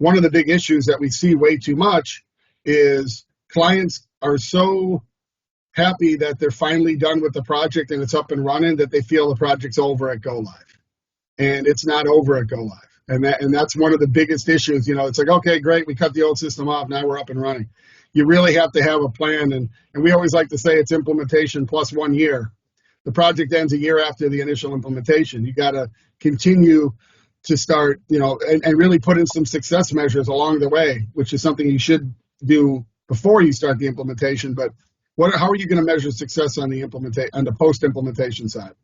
one of the big issues that we see way too much is clients are so happy that they're finally done with the project and it's up and running that they feel the project's over at go live, and it's not over at go live. And that's one of the biggest issues. It's like, okay, great, we cut the old system off, now we're up and running. You really have to have a plan, and we always like to say it's implementation plus 1 year. The project ends a year after the initial implementation. You got to continue to start, and really put in some success measures along the way, which is something you should do before you start the implementation. But how are you going to measure success on the post-implementation side?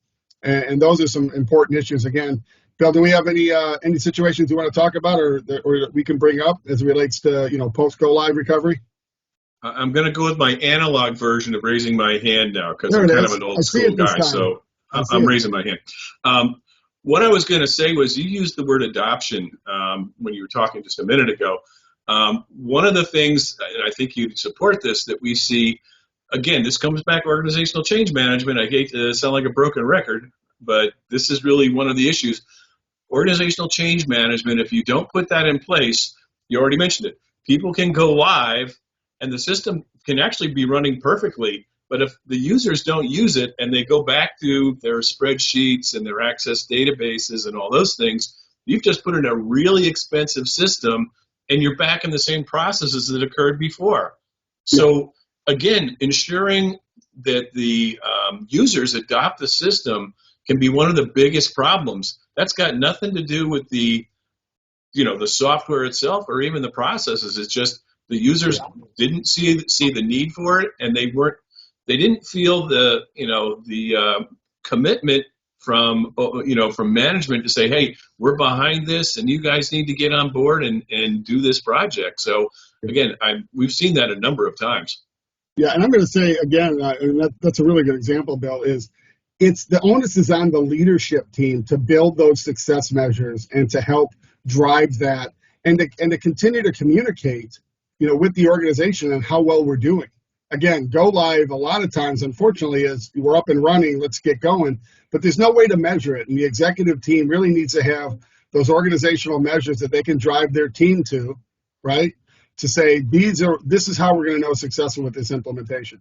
And those are some important issues. Again, Bill, do we have any situations you want to talk about or we can bring up as it relates to post-go live recovery? I'm going to go with my analog version of raising my hand now because I'm kind of an old school guy. So I'm raising my hand. What I was going to say was you used the word adoption when you were talking just a minute ago. One of the things, and I think you'd support this, that we see, again, this comes back to organizational change management. I hate to sound like a broken record, but this is really one of the issues. Organizational change management, if you don't put that in place, you already mentioned it, people can go live and the system can actually be running perfectly, but if the users don't use it and they go back to their spreadsheets and their Access databases and all those things, you've just put in a really expensive system and you're back in the same processes that occurred before. So again, ensuring that the users adopt the system can be one of the biggest problems. That's got nothing to do with the software itself or even the processes. It's just the users didn't see the need for it, and they didn't feel the commitment from management to say, hey, we're behind this, and you guys need to get on board and do this project. So again, we've seen that a number of times. Yeah, and I'm going to say again, and that's a really good example, Bill. It's the onus is on the leadership team to build those success measures and to help drive that, and to continue to communicate, with the organization and how well we're doing. Again, go live a lot of times, unfortunately, is we're up and running, let's get going, but there's no way to measure it. And the executive team really needs to have those organizational measures that they can drive their team to, right? To say, this is how we're going to know successful with this implementation.